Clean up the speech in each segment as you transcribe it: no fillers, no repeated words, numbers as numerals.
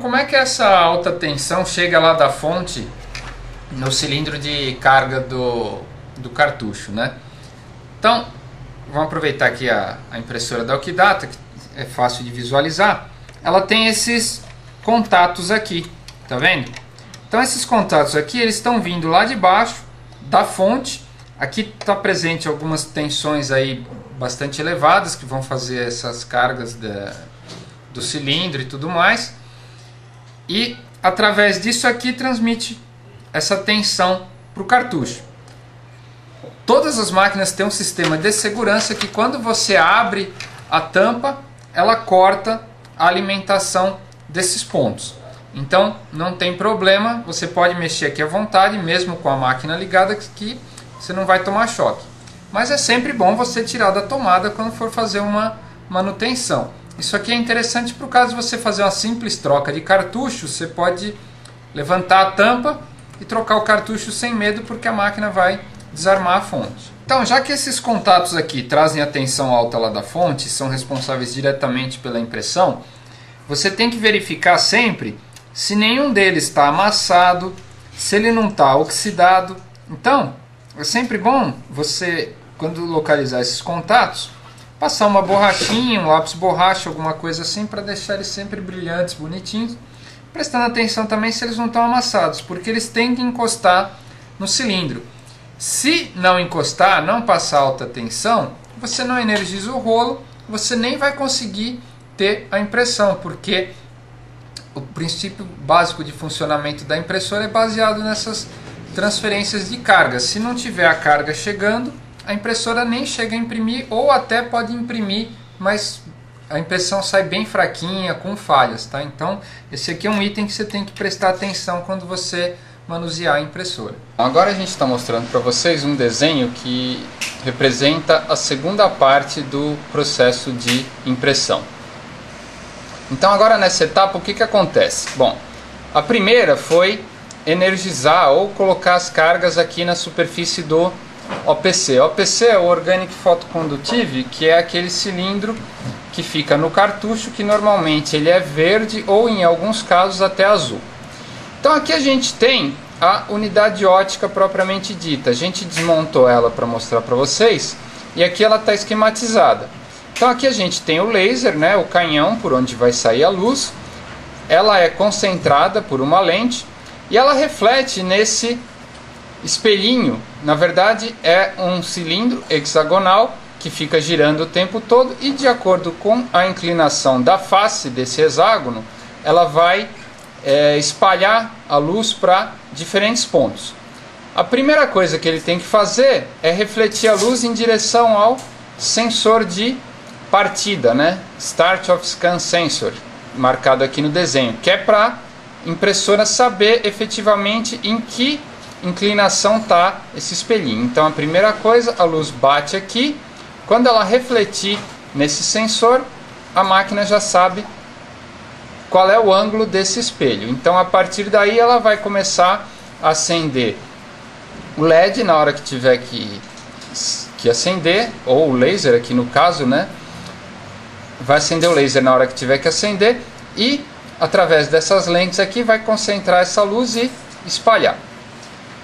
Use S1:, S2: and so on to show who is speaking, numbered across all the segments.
S1: Como é que essa alta tensão chega lá da fonte no cilindro de carga do cartucho, né? Então, vamos aproveitar aqui a impressora da Okidata, que é fácil de visualizar. Ela tem esses contatos aqui, tá vendo? Então esses contatos aqui, eles estão vindo lá de baixo da fonte. Aqui está presente algumas tensões aí bastante elevadas que vão fazer essas cargas do cilindro e tudo mais. E através disso aqui transmite essa tensão para o cartucho. Todas as máquinas têm um sistema de segurança que quando você abre a tampa, ela corta a alimentação desses pontos. Então não tem problema, você pode mexer aqui à vontade, mesmo com a máquina ligada, que você não vai tomar choque. Mas é sempre bom você tirar da tomada quando for fazer uma manutenção. Isso aqui é interessante para o caso de você fazer uma simples troca de cartucho. Você pode levantar a tampa e trocar o cartucho sem medo, porque a máquina vai desarmar a fonte. Então, já que esses contatos aqui trazem a tensão alta lá da fonte, são responsáveis diretamente pela impressão, você tem que verificar sempre se nenhum deles está amassado, se ele não está oxidado. Então, é sempre bom você, quando localizar esses contatos, passar uma borrachinha, um lápis borracha, alguma coisa assim, para deixar eles sempre brilhantes, bonitinhos. Prestando atenção também se eles não estão amassados, porque eles têm que encostar no cilindro. Se não encostar, não passar alta tensão, você não energiza o rolo, você nem vai conseguir ter a impressão, porque o princípio básico de funcionamento da impressora é baseado nessas transferências de carga. Se não tiver a carga chegando, a impressora nem chega a imprimir, ou até pode imprimir, mas a impressão sai bem fraquinha, com falhas, tá? Então, esse aqui é um item que você tem que prestar atenção quando você manusear a impressora. Agora a gente está mostrando para vocês um desenho que representa a segunda parte do processo de impressão. Então agora nessa etapa o que acontece? Bom, a primeira foi energizar ou colocar as cargas aqui na superfície do OPC. O OPC é o Organic Photoconductive, que é aquele cilindro que fica no cartucho, que normalmente ele é verde ou em alguns casos até azul. Então aqui a gente tem a unidade ótica propriamente dita. A gente desmontou ela para mostrar para vocês e aqui ela está esquematizada. Então aqui a gente tem o laser, né, o canhão por onde vai sair a luz. Ela é concentrada por uma lente e ela reflete nesse espelhinho. Na verdade é um cilindro hexagonal que fica girando o tempo todo e, de acordo com a inclinação da face desse hexágono, ela vai espalhar a luz para diferentes pontos. A primeira coisa que ele tem que fazer é refletir a luz em direção ao sensor de partida, né? Start of Scan Sensor, marcado aqui no desenho, que é para a impressora saber efetivamente em que inclinação está esse espelhinho. Então a primeira coisa, a luz bate aqui, quando ela refletir nesse sensor, a máquina já sabe qual é o ângulo desse espelho. Então a partir daí ela vai começar a acender o LED na hora que tiver que acender, ou o laser aqui no caso, né? Vai acender o laser na hora que tiver que acender e através dessas lentes aqui vai concentrar essa luz e espalhar.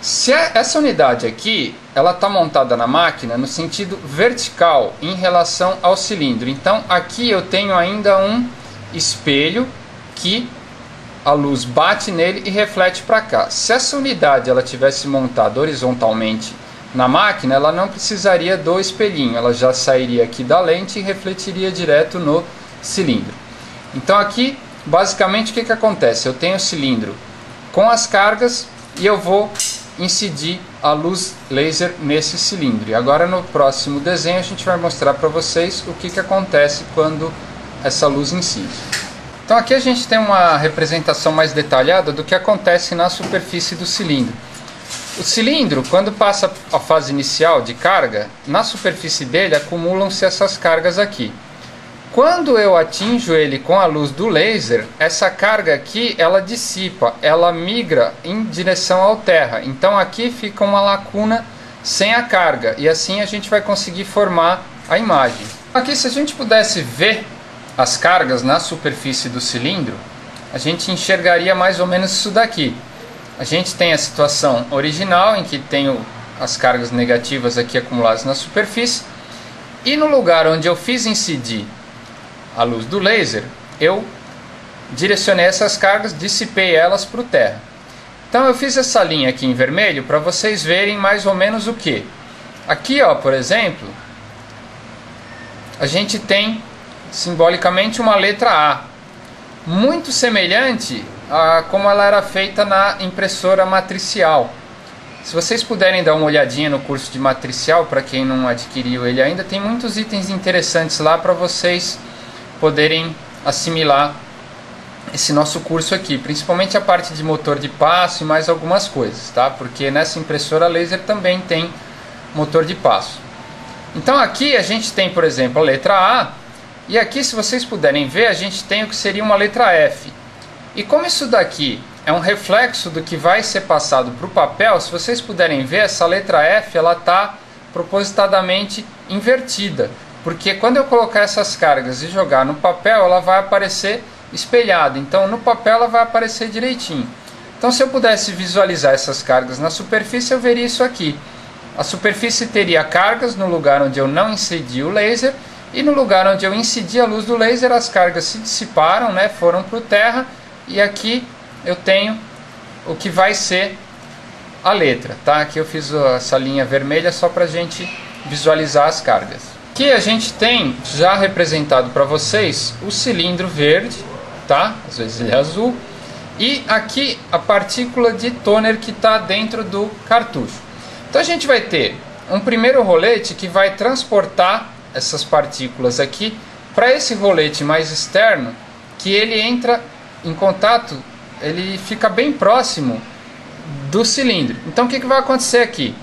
S1: Se essa unidade aqui, ela está montada na máquina no sentido vertical em relação ao cilindro. Então aqui eu tenho ainda um espelho que a luz bate nele e reflete para cá. Se essa unidade ela tivesse montada horizontalmente na máquina, ela não precisaria do espelhinho, ela já sairia aqui da lente e refletiria direto no cilindro. Então aqui, basicamente, o que acontece? Eu tenho o cilindro com as cargas e eu vou incidir a luz laser nesse cilindro. E agora no próximo desenho a gente vai mostrar para vocês o que acontece quando essa luz incide. Então aqui a gente tem uma representação mais detalhada do que acontece na superfície do cilindro. O cilindro, quando passa a fase inicial de carga, na superfície dele acumulam-se essas cargas aqui. Quando eu atinjo ele com a luz do laser, essa carga aqui ela dissipa, ela migra em direção ao terra. Então aqui fica uma lacuna sem a carga e assim a gente vai conseguir formar a imagem. Aqui, se a gente pudesse ver as cargas na superfície do cilindro, a gente enxergaria mais ou menos isso daqui. A gente tem a situação original, em que tem as cargas negativas aqui acumuladas na superfície, e no lugar onde eu fiz incidir a luz do laser, eu direcionei essas cargas, dissipei elas para o terra. Então eu fiz essa linha aqui em vermelho para vocês verem mais ou menos o que. Aqui, ó, por exemplo, a gente tem simbolicamente uma letra A, muito semelhante a como ela era feita na impressora matricial. Se vocês puderem dar uma olhadinha no curso de matricial, para quem não adquiriu ele ainda, tem muitos itens interessantes lá para vocês poderem assimilar esse nosso curso aqui, principalmente a parte de motor de passo e mais algumas coisas, tá? Porque nessa impressora laser também tem motor de passo. Então aqui a gente tem, por exemplo, a letra A, e aqui, se vocês puderem ver, a gente tem o que seria uma letra F. E como isso daqui é um reflexo do que vai ser passado para o papel, se vocês puderem ver, essa letra F ela está propositadamente invertida, porque quando eu colocar essas cargas e jogar no papel, ela vai aparecer espelhada. Então no papel ela vai aparecer direitinho. Então se eu pudesse visualizar essas cargas na superfície, eu veria isso aqui. A superfície teria cargas no lugar onde eu não incidi o laser, e no lugar onde eu incidi a luz do laser, as cargas se dissiparam, né, foram para o terra, e aqui eu tenho o que vai ser a letra, tá? Aqui eu fiz essa linha vermelha só para a gente visualizar as cargas. Aqui a gente tem já representado para vocês o cilindro verde, tá? Às vezes ele é azul, e aqui a partícula de toner que está dentro do cartucho. Então a gente vai ter um primeiro rolete que vai transportar essas partículas aqui para esse rolete mais externo, que ele entra em contato, ele fica bem próximo do cilindro. Então o que vai acontecer aqui?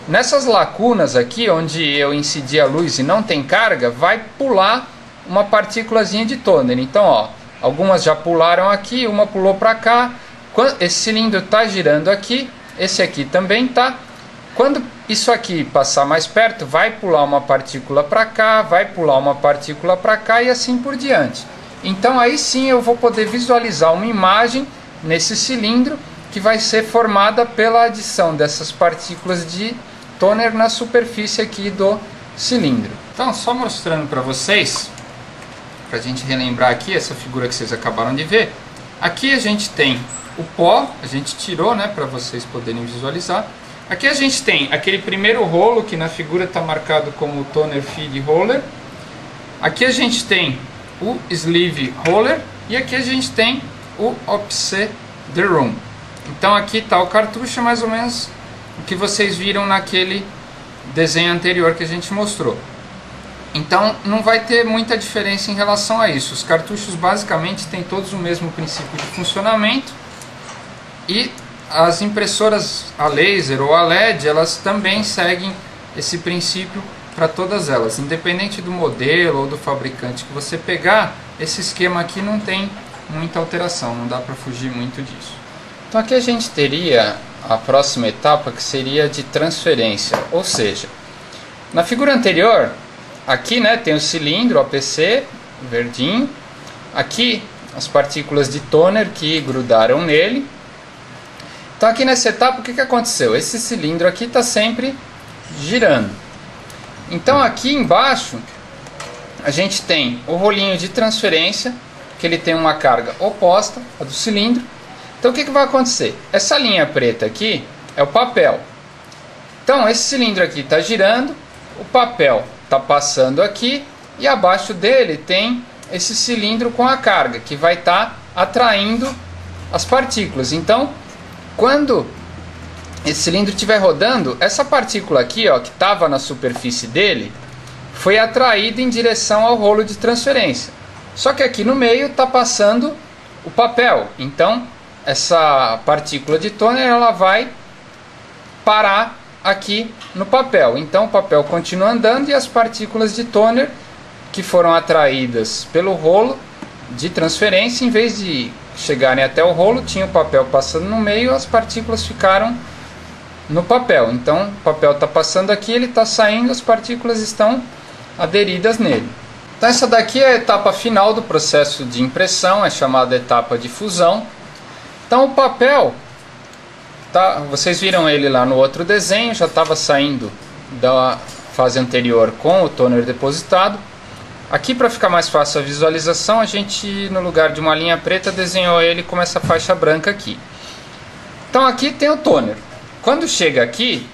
S1: Nessas lacunas aqui, onde eu incidi a luz e não tem carga, vai pular uma partículazinha de toner. Então, ó, algumas já pularam aqui, uma pulou para cá. Esse cilindro está girando aqui, esse aqui também está. Quando isso aqui passar mais perto, vai pular uma partícula para cá, vai pular uma partícula para cá e assim por diante. Então aí sim eu vou poder visualizar uma imagem nesse cilindro que vai ser formada pela adição dessas partículas de toner na superfície aqui do cilindro. Então, só mostrando para vocês, para a gente relembrar aqui essa figura que vocês acabaram de ver. Aqui a gente tem o pó, a gente tirou, né, para vocês poderem visualizar. Aqui a gente tem aquele primeiro rolo que na figura está marcado como toner feed roller. Aqui a gente tem o sleeve roller e aqui a gente tem o offset the room. Então aqui está o cartucho, mais ou menos o que vocês viram naquele desenho anterior que a gente mostrou. Então não vai ter muita diferença em relação a isso. Os cartuchos basicamente têm todos o mesmo princípio de funcionamento, e as impressoras a laser ou a LED, elas também seguem esse princípio para todas elas. Independente do modelo ou do fabricante que você pegar, esse esquema aqui não tem muita alteração, não dá para fugir muito disso. Então aqui a gente teria a próxima etapa, que seria de transferência, ou seja, na figura anterior, aqui, né, tem o cilindro APC, verdinho, aqui as partículas de toner que grudaram nele. Então aqui nessa etapa o que aconteceu? Esse cilindro aqui está sempre girando. Então aqui embaixo a gente tem o rolinho de transferência, que ele tem uma carga oposta à do cilindro. Então o que vai acontecer? Essa linha preta aqui é o papel. Então esse cilindro aqui está girando, o papel está passando aqui, e abaixo dele tem esse cilindro com a carga, que vai estar atraindo as partículas. Então quando esse cilindro estiver rodando, essa partícula aqui, ó, que estava na superfície dele, foi atraída em direção ao rolo de transferência. Só que aqui no meio está passando o papel. Então essa partícula de toner ela vai parar aqui no papel. Então o papel continua andando e as partículas de toner que foram atraídas pelo rolo de transferência, em vez de chegarem até o rolo, tinha o papel passando no meio, as partículas ficaram no papel. Então o papel está passando aqui, ele está saindo, as partículas estão aderidas nele. Então essa daqui é a etapa final do processo de impressão, é chamada etapa de fusão. Então o papel, vocês viram ele lá no outro desenho, já estava saindo da fase anterior com o toner depositado. Aqui, para ficar mais fácil a visualização, a gente, no lugar de uma linha preta, desenhou ele com essa faixa branca aqui. Então aqui tem o toner. Quando chega aqui,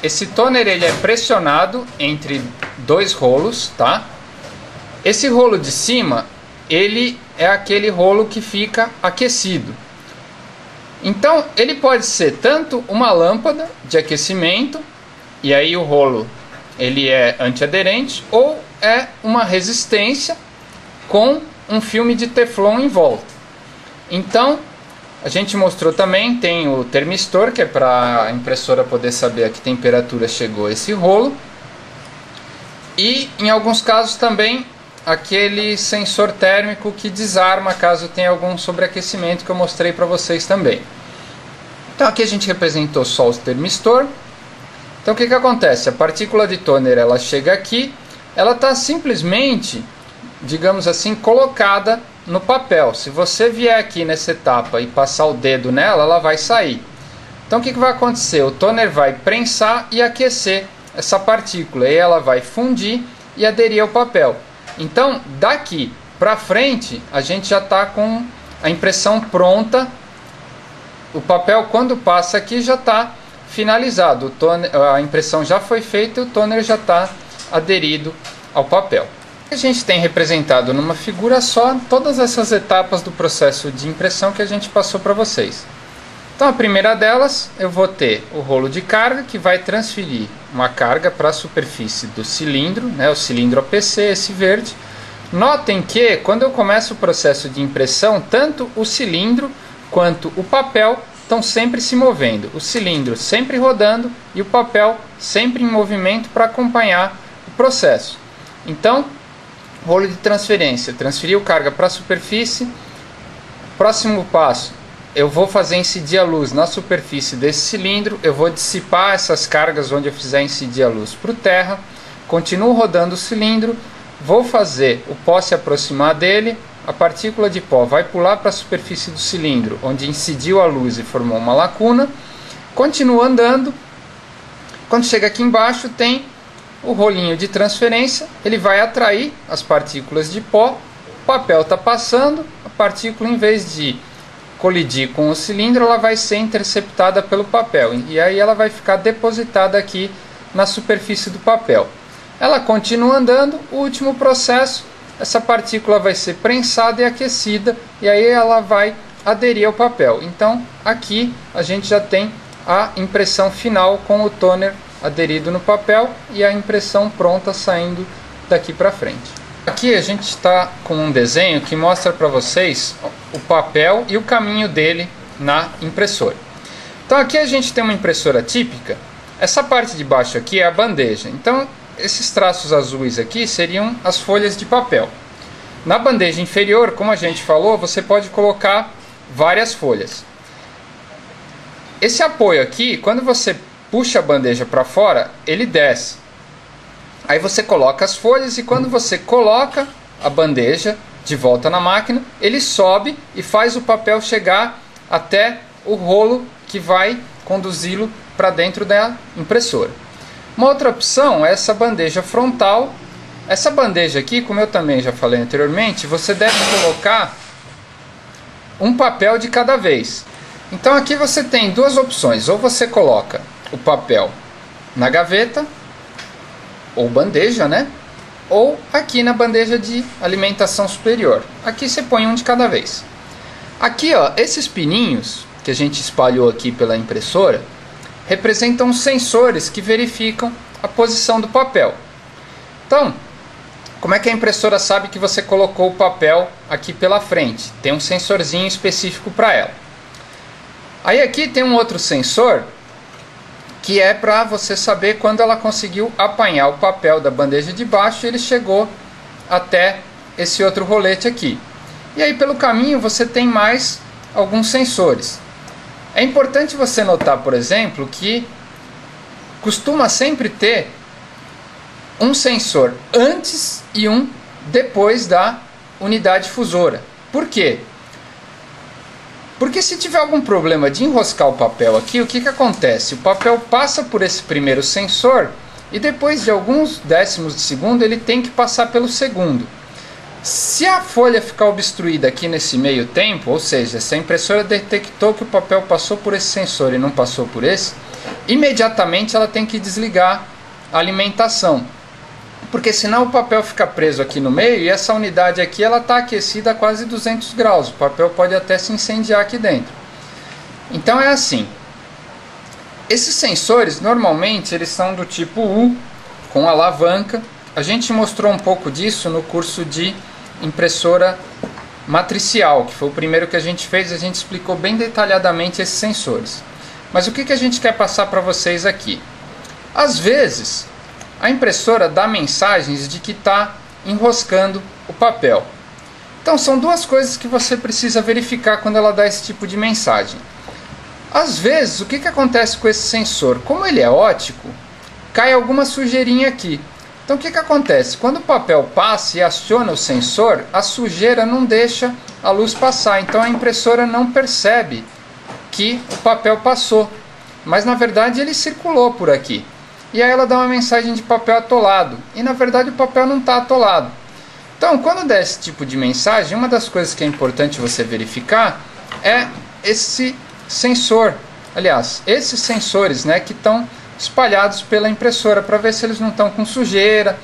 S1: esse toner ele é pressionado entre dois rolos, tá? Esse rolo de cima, ele é aquele rolo que fica aquecido. Então ele pode ser tanto uma lâmpada de aquecimento, e aí o rolo ele é antiaderente, ou é uma resistência com um filme de teflon em volta. Então a gente mostrou também, tem o termistor, que é para a impressora poder saber a que temperatura chegou esse rolo, e em alguns casos também aquele sensor térmico que desarma caso tenha algum sobreaquecimento, que eu mostrei para vocês também. Então aqui a gente representou só o termistor. Então o que acontece? A partícula de toner ela chega aqui, ela está simplesmente, digamos assim, colocada no papel. Se você vier aqui nessa etapa e passar o dedo nela, ela vai sair. Então o que vai acontecer? O toner vai prensar e aquecer essa partícula, e ela vai fundir e aderir ao papel. Então daqui para frente a gente já está com a impressão pronta. O papel, quando passa aqui, já está finalizado. O toner, a impressão já foi feita e o toner já está aderido ao papel. A gente tem representado numa figura só todas essas etapas do processo de impressão que a gente passou para vocês. Então a primeira delas, eu vou ter o rolo de carga, que vai transferir uma carga para a superfície do cilindro, né, o cilindro APC, esse verde. Notem que quando eu começo o processo de impressão, tanto o cilindro quanto o papel estão sempre se movendo. O cilindro sempre rodando e o papel sempre em movimento para acompanhar o processo. Então, rolo de transferência, transferiu carga para a superfície. Próximo passo, eu vou fazer incidir a luz na superfície desse cilindro, eu vou dissipar essas cargas onde eu fizer incidir a luz para o terra, continuo rodando o cilindro, vou fazer o pó se aproximar dele, a partícula de pó vai pular para a superfície do cilindro, onde incidiu a luz e formou uma lacuna, continuo andando, quando chega aqui embaixo tem o rolinho de transferência, ele vai atrair as partículas de pó, o papel está passando, a partícula em vez de colidir com o cilindro, ela vai ser interceptada pelo papel e aí ela vai ficar depositada aqui na superfície do papel. Ela continua andando, o último processo, essa partícula vai ser prensada e aquecida e aí ela vai aderir ao papel. Então aqui a gente já tem a impressão final com o toner aderido no papel e a impressão pronta saindo daqui para frente. Aqui a gente está com um desenho que mostra para vocês o papel e o caminho dele na impressora. Então aqui a gente tem uma impressora típica. Essa parte de baixo aqui é a bandeja. Então esses traços azuis aqui seriam as folhas de papel. Na bandeja inferior, como a gente falou, você pode colocar várias folhas. Esse apoio aqui, quando você puxa a bandeja para fora, ele desce. Aí você coloca as folhas e quando você coloca a bandeja de volta na máquina, ele sobe e faz o papel chegar até o rolo que vai conduzi-lo para dentro da impressora. Uma outra opção é essa bandeja frontal. Essa bandeja aqui, como eu também já falei anteriormente, você deve colocar um papel de cada vez. Então aqui você tem duas opções, ou você coloca o papel na gaveta, ou bandeja, né? Ou aqui na bandeja de alimentação superior. Aqui você põe um de cada vez. Aqui, ó, esses pininhos que a gente espalhou aqui pela impressora representam sensores que verificam a posição do papel. Então, como é que a impressora sabe que você colocou o papel aqui pela frente? Tem um sensorzinho específico para ela. Aí aqui tem um outro sensor que é para você saber quando ela conseguiu apanhar o papel da bandeja de baixo e ele chegou até esse outro rolete aqui. E aí pelo caminho você tem mais alguns sensores. É importante você notar, por exemplo, que costuma sempre ter um sensor antes e um depois da unidade difusora. Por quê? Porque se tiver algum problema de enroscar o papel aqui, o que acontece? O papel passa por esse primeiro sensor e depois de alguns décimos de segundo ele tem que passar pelo segundo. Se a folha ficar obstruída aqui nesse meio tempo, ou seja, se a impressora detectou que o papel passou por esse sensor e não passou por esse, imediatamente ela tem que desligar a alimentação. Porque senão o papel fica preso aqui no meio e essa unidade aqui ela está aquecida a quase 200 graus. O papel pode até se incendiar aqui dentro. Então é assim. Esses sensores normalmente eles são do tipo U, com alavanca. A gente mostrou um pouco disso no curso de impressora matricial, que foi o primeiro que a gente fez. A gente explicou bem detalhadamente esses sensores. Mas o que a gente quer passar para vocês aqui? Às vezes a impressora dá mensagens de que está enroscando o papel. Então são duas coisas que você precisa verificar quando ela dá esse tipo de mensagem. Às vezes, o que acontece com esse sensor? Como ele é óptico, cai alguma sujeirinha aqui. Então o que acontece? Quando o papel passa e aciona o sensor, a sujeira não deixa a luz passar. Então a impressora não percebe que o papel passou. Mas na verdade ele circulou por aqui. E aí ela dá uma mensagem de papel atolado. E na verdade o papel não está atolado. Então quando der esse tipo de mensagem, uma das coisas que é importante você verificar é esse sensor. Aliás, esses sensores, né, que estão espalhados pela impressora, para ver se eles não estão com sujeira.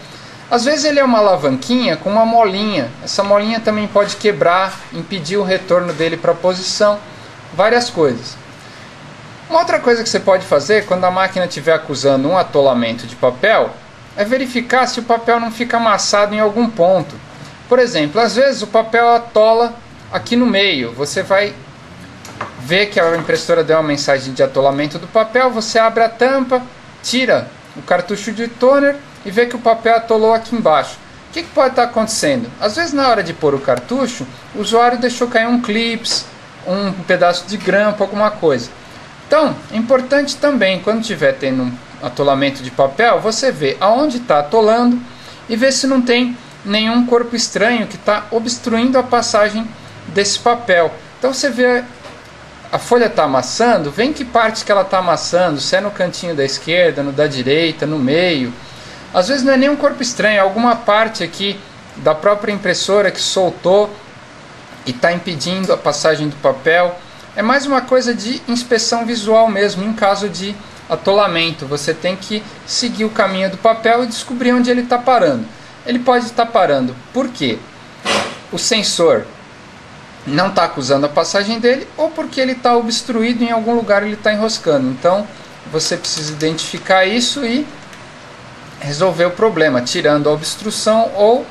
S1: Às vezes ele é uma alavanquinha com uma molinha. Essa molinha também pode quebrar, impedir o retorno dele para a posição. Várias coisas. Uma outra coisa que você pode fazer quando a máquina estiver acusando um atolamento de papel é verificar se o papel não fica amassado em algum ponto. Por exemplo, às vezes o papel atola aqui no meio. Você vai ver que a impressora deu uma mensagem de atolamento do papel, você abre a tampa, tira o cartucho de toner e vê que o papel atolou aqui embaixo. O que pode estar acontecendo? Às vezes na hora de pôr o cartucho, o usuário deixou cair um clips, um pedaço de grampo, alguma coisa. Então, é importante também, quando estiver tendo um atolamento de papel, você vê aonde está atolando e ver se não tem nenhum corpo estranho que está obstruindo a passagem desse papel. Então você vê a folha está amassando, vê em que parte que ela está amassando, se é no cantinho da esquerda, no da direita, no meio. Às vezes não é nem um corpo estranho, é alguma parte aqui da própria impressora que soltou e está impedindo a passagem do papel. É mais uma coisa de inspeção visual mesmo, em caso de atolamento. Você tem que seguir o caminho do papel e descobrir onde ele está parando. Ele pode estar parando porque o sensor não está acusando a passagem dele, ou porque ele está obstruído em algum lugar, ele está enroscando. Então você precisa identificar isso e resolver o problema, tirando a obstrução ou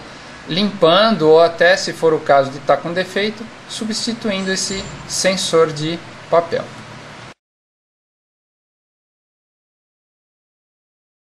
S1: limpando, ou até, se for o caso de estar com defeito, substituindo esse sensor de papel.